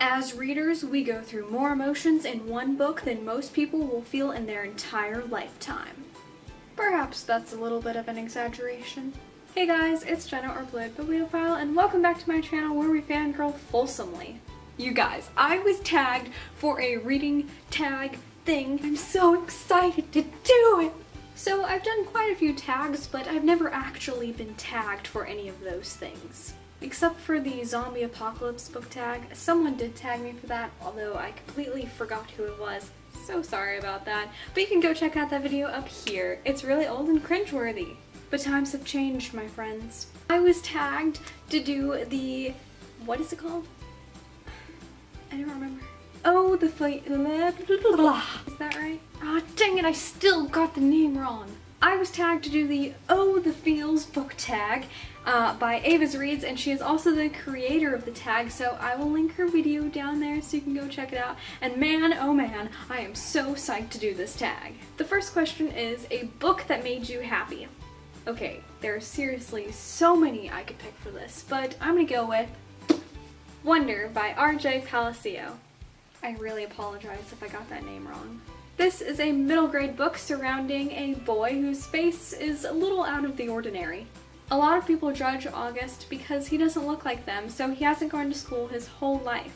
As readers, we go through more emotions in one book than most people will feel in their entire lifetime. Perhaps that's a little bit of an exaggeration. Hey guys, it's Jenna or Blue-eyed Bibliophile, and welcome back to my channel where we fangirl fulsomely. You guys, I was tagged for a reading tag thing. I'm so excited to do it! So I've done quite a few tags, but I've never actually been tagged for any of those things. Except for the zombie apocalypse book tag. Someone did tag me for that, although I completely forgot who it was. So sorry about that. But you can go check out that video up here. It's really old and cringeworthy. But times have changed, my friends. I was tagged to do the... what is it called? I don't remember. Oh, the fight... Is that right? Ah, dang it, I still got the name wrong. I was tagged to do the Oh the Feels book tag by Ava's Reads, and she is also the creator of the tag, so I will link her video down there so you can go check it out. And man, oh man, I am so psyched to do this tag. The first question is a book that made you happy. Okay, there are seriously so many I could pick for this, but I'm gonna go with Wonder by R.J. Palacio. I really apologize if I got that name wrong. This is a middle grade book surrounding a boy whose face is a little out of the ordinary. A lot of people judge August because he doesn't look like them, so he hasn't gone to school his whole life.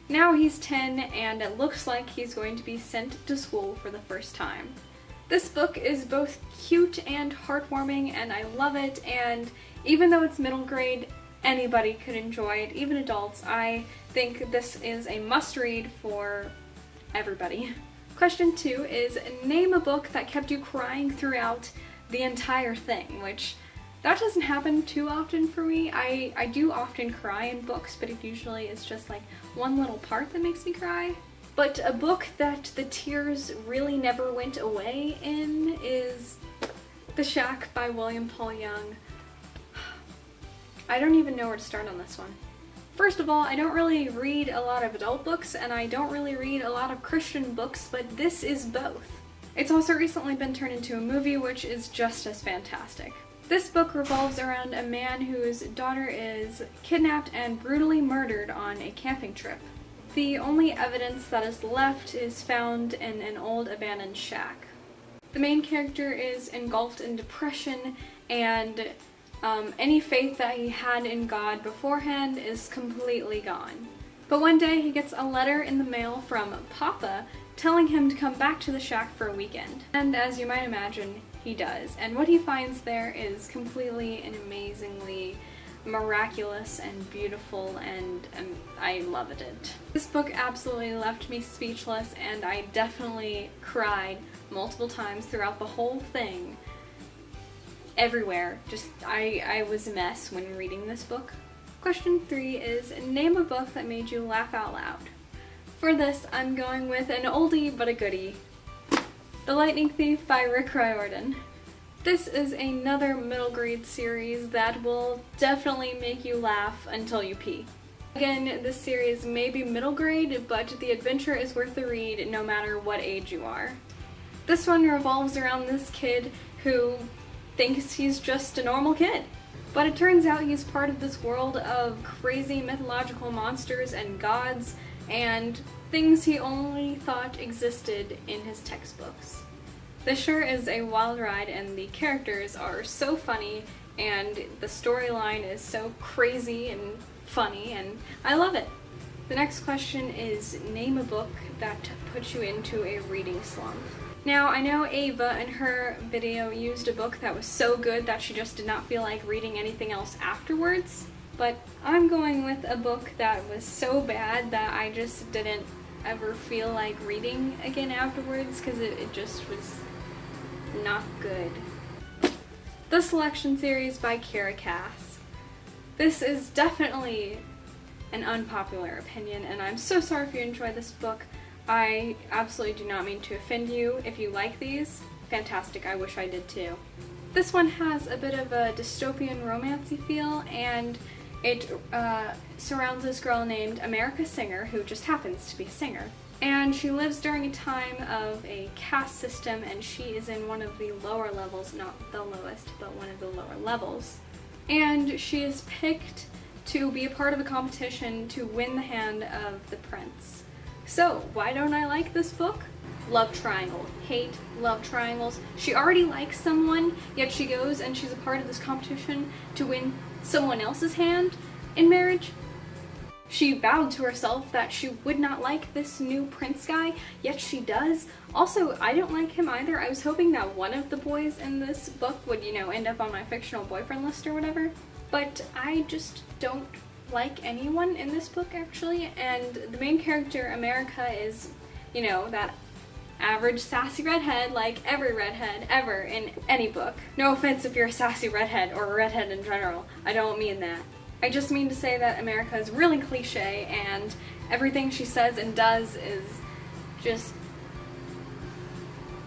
Now he's 10 and it looks like he's going to be sent to school for the first time. This book is both cute and heartwarming and I love it, and even though it's middle grade, anybody could enjoy it, even adults. I think this is a must-read for everybody. Question 2 is name a book that kept you crying throughout the entire thing, which that doesn't happen too often for me. I do often cry in books, but it usually is just like one little part that makes me cry. But a book that the tears really never went away in is The Shack by William Paul Young. I don't even know where to start on this one. First of all, I don't really read a lot of adult books, and I don't really read a lot of Christian books, but this is both. It's also recently been turned into a movie, which is just as fantastic. This book revolves around a man whose daughter is kidnapped and brutally murdered on a camping trip. The only evidence that is left is found in an old abandoned shack. The main character is engulfed in depression, and any faith that he had in God beforehand is completely gone. But one day he gets a letter in the mail from Papa telling him to come back to the shack for a weekend. And as you might imagine, he does. And what he finds there is completely and amazingly miraculous and beautiful, and I loved it. This book absolutely left me speechless, and I definitely cried multiple times throughout the whole thing. Everywhere. Just, I was a mess when reading this book. Question 3 is name a book that made you laugh out loud. For this, I'm going with an oldie but a goodie. The Lightning Thief by Rick Riordan. This is another middle grade series that will definitely make you laugh until you pee. Again, this series may be middle grade, but the adventure is worth the read no matter what age you are. This one revolves around this kid who thinks he's just a normal kid. But it turns out he's part of this world of crazy mythological monsters and gods and things he only thought existed in his textbooks. This sure is a wild ride, and the characters are so funny and the storyline is so crazy and funny, and I love it. The next question is name a book that puts you into a reading slump. Now, I know Ava in her video used a book that was so good that she just did not feel like reading anything else afterwards, but I'm going with a book that was so bad that I just didn't ever feel like reading again afterwards because it just was not good. The Selection Series by Kara Cass. This is definitely an unpopular opinion, and I'm so sorry if you enjoy this book. I absolutely do not mean to offend you. If you like these, fantastic, I wish I did too. This one has a bit of a dystopian romancy feel, and it surrounds this girl named America Singer, who just happens to be a singer. And she lives during a time of a caste system, and she is in one of the lower levels, not the lowest, but one of the lower levels. And she is picked to be a part of a competition to win the hand of the prince. So, why don't I like this book? Love triangle. Hate love triangles. She already likes someone, yet she goes and she's a part of this competition to win someone else's hand in marriage. She vowed to herself that she would not like this new prince guy, yet she does. Also, I don't like him either. I was hoping that one of the boys in this book would, end up on my fictional boyfriend list or whatever. But I just don't like anyone in this book, actually. And the main character, America, is, that average sassy redhead, like every redhead ever in any book. No offense if you're a sassy redhead or a redhead in general. I don't mean that. I just mean to say that America is really cliche and everything she says and does is just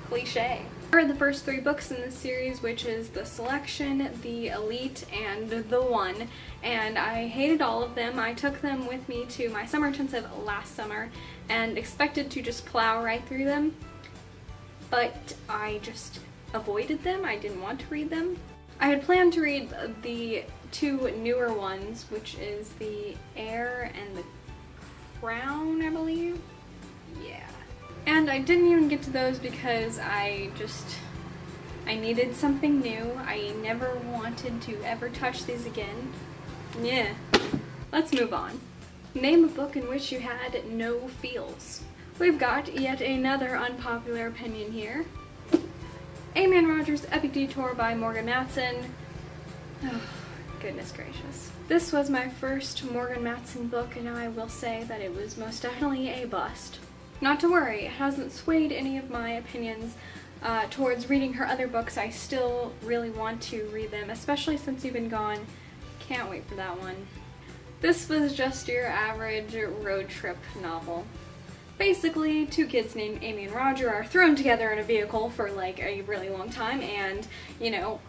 cliche. Here are the first 3 books in this series, which is The Selection, The Elite, and The One, and I hated all of them. I took them with me to my summer intensive last summer and expected to just plow right through them, but I just avoided them. I didn't want to read them. I had planned to read the 2 newer ones, which is The Heir and The Crown, I believe? Yeah. And I didn't even get to those because I needed something new. I never wanted to ever touch these again. Yeah. Let's move on. Name a book in which you had no feels. We've got yet another unpopular opinion here. Amy and Roger's Epic Detour by Morgan Matson. Oh, goodness gracious. This was my first Morgan Matson book, and I will say that it was most definitely a bust. Not to worry, it hasn't swayed any of my opinions towards reading her other books. I still really want to read them, especially since you've been gone. Can't wait for that one. This was just your average road trip novel. Basically, 2 kids named Amy and Roger are thrown together in a vehicle for like a really long time, and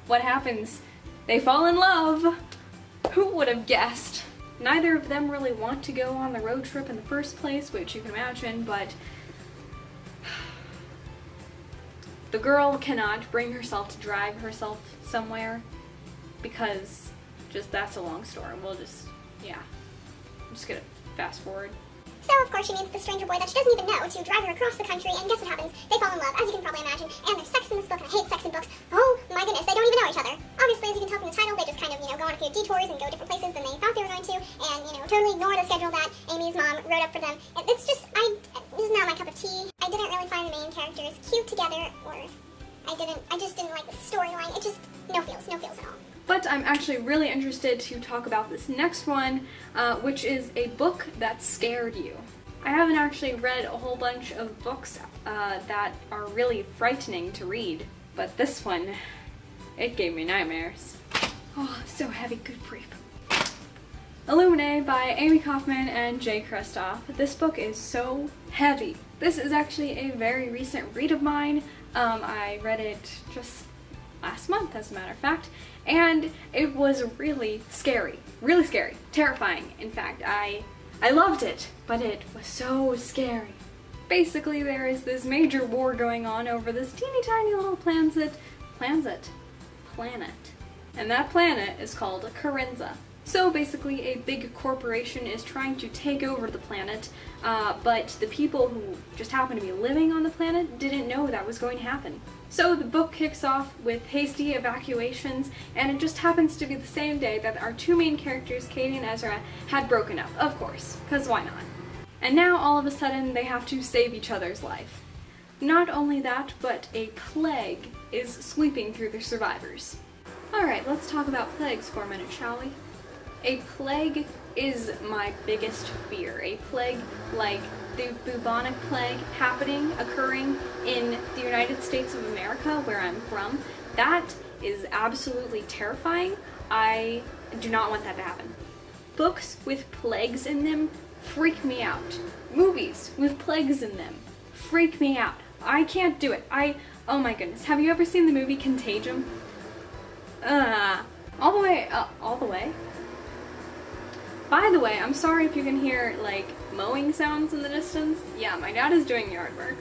what happens? They fall in love! Who would have guessed? Neither of them really want to go on the road trip in the first place, which you can imagine, but the girl cannot bring herself to drive herself somewhere because that's a long story. I'm just gonna fast forward. So, of course, she meets the stranger boy that she doesn't even know to drive her across the country, and guess what happens? They fall in love, as you can probably imagine, and there's sex in this book, and I hate sex in books. Oh my goodness, they don't even know each other. Obviously, as you can tell from the title, they just kind of, go on a few detours and go different places than they thought they were going to, and, totally ignore the schedule that Amy's mom wrote up for them. It's just, this is not my cup of tea. I didn't really find the main characters cute together, or I just didn't like the storyline. It just, no feels at all. But I'm actually really interested to talk about this next one, which is a book that scared you. I haven't actually read a whole bunch of books that are really frightening to read, but this one, it gave me nightmares. Oh, so heavy, good grief. Illuminae by Amy Kaufman and Jay Kristoff. This book is so heavy. This is actually a very recent read of mine. I read it just last month, as a matter of fact, and it was really scary, terrifying. In fact, I loved it, but it was so scary. Basically, there is this major war going on over this teeny tiny little planet, and that planet is called Carinza. So basically, a big corporation is trying to take over the planet, but the people who just happen to be living on the planet didn't know that was going to happen. So the book kicks off with hasty evacuations, and it just happens to be the same day that our 2 main characters, Katie and Ezra, had broken up, of course, because why not? And now all of a sudden they have to save each other's life. Not only that, but a plague is sweeping through the survivors. Alright, let's talk about plagues for a minute, shall we? A plague is my biggest fear. A plague like the bubonic plague occurring in the United States of America, where I'm from. That is absolutely terrifying. I do not want that to happen. Books with plagues in them freak me out. Movies with plagues in them freak me out. I can't do it. Oh my goodness. Have you ever seen the movie Contagion? All the way. By the way, I'm sorry if you can hear, mowing sounds in the distance. Yeah, my dad is doing yard work.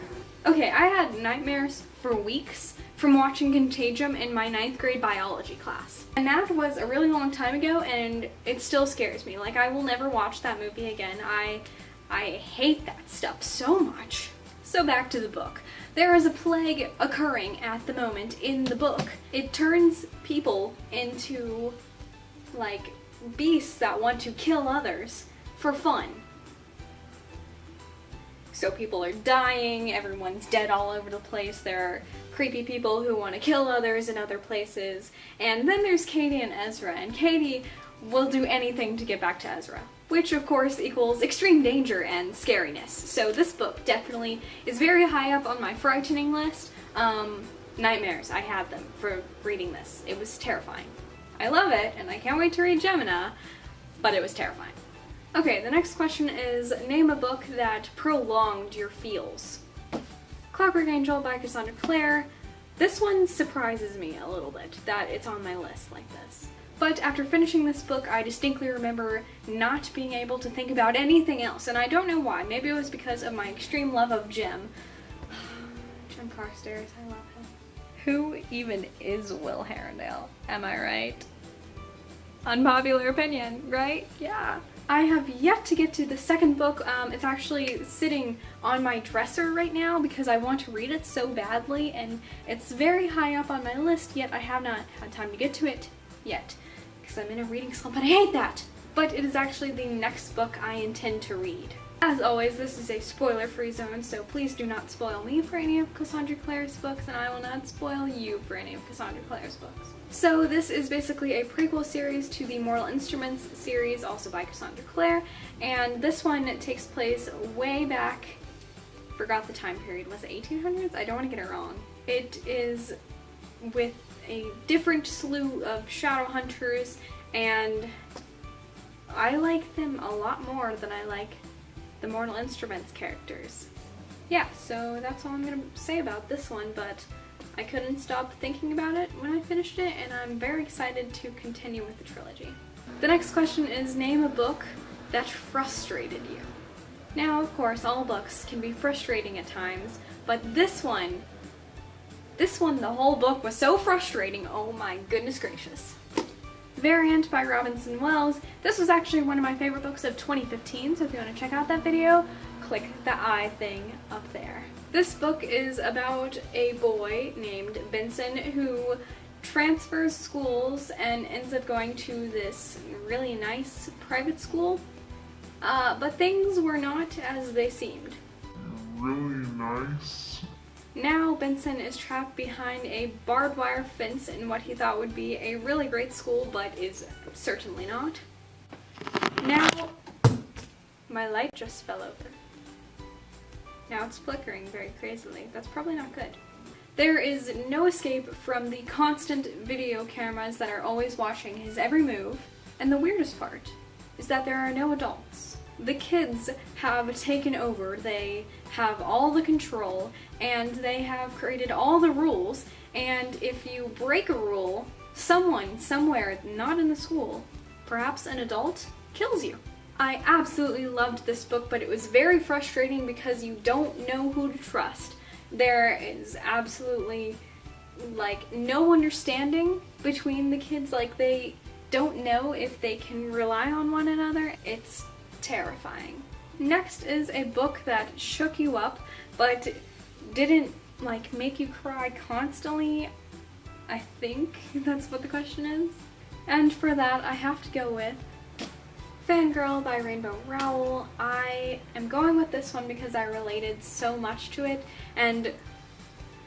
Okay, I had nightmares for weeks from watching Contagion in my 9th grade biology class. And that was a really long time ago, and it still scares me. Like, I will never watch that movie again. I hate that stuff so much. So back to the book. There is a plague occurring at the moment in the book. It turns people into, like, beasts that want to kill others for fun. So people are dying, everyone's dead all over the place, there are creepy people who want to kill others in other places, and then there's Katie and Ezra, and Katie will do anything to get back to Ezra, which of course equals extreme danger and scariness. So this book definitely is very high up on my frightening list. Nightmares, I had them for reading this. It was terrifying. I love it, and I can't wait to read Gemina, but it was terrifying. Okay, the next question is, name a book that prolonged your feels. Clockwork Angel by Cassandra Clare. This one surprises me a little bit, that it's on my list like this. But after finishing this book, I distinctly remember not being able to think about anything else, and I don't know why. Maybe it was because of my extreme love of Jim. Jim Carstairs, I love him. Who even is Will Herondale? Am I right? Unpopular opinion, right? Yeah. I have yet to get to the second book. It's actually sitting on my dresser right now because I want to read it so badly, and it's very high up on my list, yet I have not had time to get to it yet because I'm in a reading slump and I hate that. But it is actually the next book I intend to read. As always, this is a spoiler-free zone, so please do not spoil me for any of Cassandra Clare's books, and I will not spoil you for any of Cassandra Clare's books. So this is basically a prequel series to the Mortal Instruments series, also by Cassandra Clare, and this one takes place way back, forgot the time period, was it 1800s? I don't want to get it wrong. It is with a different slew of shadow hunters, and I like them a lot more than I like the Mortal Instruments characters. Yeah, so that's all I'm gonna say about this one, but I couldn't stop thinking about it when I finished it, and I'm very excited to continue with the trilogy. The next question is, name a book that frustrated you. Now, of course, all books can be frustrating at times, but this one, the whole book was so frustrating, oh my goodness gracious. Variant by Robinson Wells. This was actually one of my favorite books of 2015, so if you want to check out that video, click the I thing up there. This book is about a boy named Benson who transfers schools and ends up going to this really nice private school, but things were not as they seemed. Really nice. Now Benson is trapped behind a barbed wire fence in what he thought would be a really great school, but is certainly not. Now, my light just fell over. Now it's flickering very crazily. That's probably not good. There is no escape from the constant video cameras that are always watching his every move, and the weirdest part is that there are no adults. The kids have taken over, they have all the control, and they have created all the rules, and if you break a rule, someone, somewhere, not in the school, perhaps an adult, kills you. I absolutely loved this book, but it was very frustrating because you don't know who to trust. There is absolutely, like, no understanding between the kids, like, they don't know if they can rely on one another. It's terrifying. Next is a book that shook you up, but didn't, like, make you cry constantly. I think that's what the question is. And for that, I have to go with Fangirl by Rainbow Rowell. I am going with this one because I related so much to it, and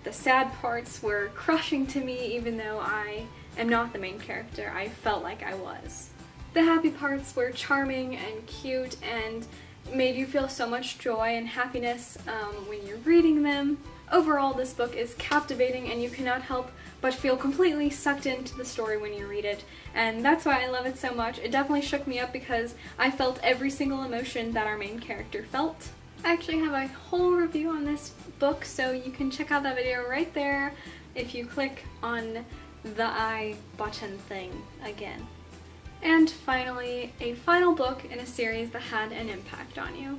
the sad parts were crushing to me even though I am not the main character. I felt like I was. The happy parts were charming and cute and made you feel so much joy and happiness when you're reading them. Overall, this book is captivating and you cannot help but feel completely sucked into the story when you read it, and that's why I love it so much. It definitely shook me up because I felt every single emotion that our main character felt. I actually have a whole review on this book, so you can check out that video right there if you click on the I button thing again. And finally, a final book in a series that had an impact on you.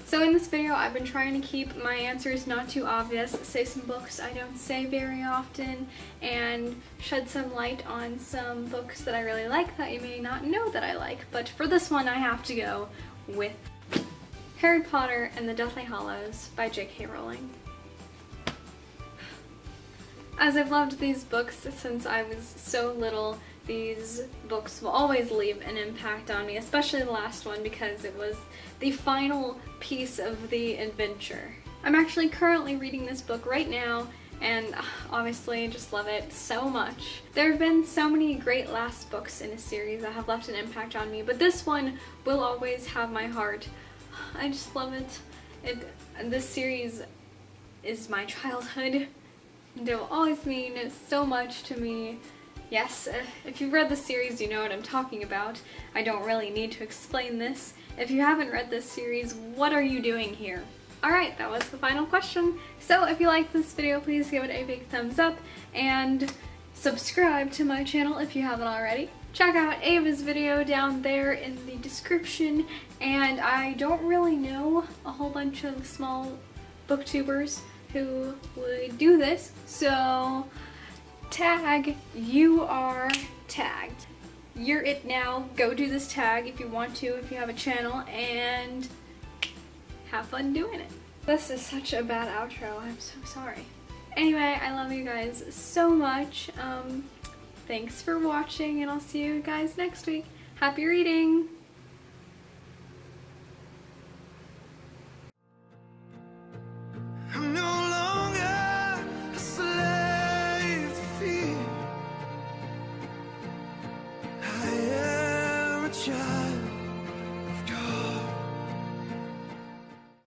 So in this video, I've been trying to keep my answers not too obvious, say some books I don't say very often, and shed some light on some books that I really like that you may not know that I like. But for this one, I have to go with Harry Potter and the Deathly Hallows by J.K. Rowling. As I've loved these books since I was so little, these books will always leave an impact on me, especially the last one because it was the final piece of the adventure. I'm actually currently reading this book right now, and obviously just love it so much. There have been so many great last books in a series that have left an impact on me, but this one will always have my heart. I just love it. This series is my childhood, and it will always mean so much to me. Yes, if you've read the series, you know what I'm talking about. I don't really need to explain this. If you haven't read this series, what are you doing here? Alright, that was the final question. So if you liked this video, please give it a big thumbs up and subscribe to my channel if you haven't already. Check out Ava's video down there in the description, and I don't really know a whole bunch of small booktubers who would do this, so tag, you are tagged. You're it now. Go do this tag if you want to, if you have a channel, and have fun doing it. This is such a bad outro. I'm so sorry. Anyway, I love you guys so much. Thanks for watching, and I'll see you guys next week. Happy reading!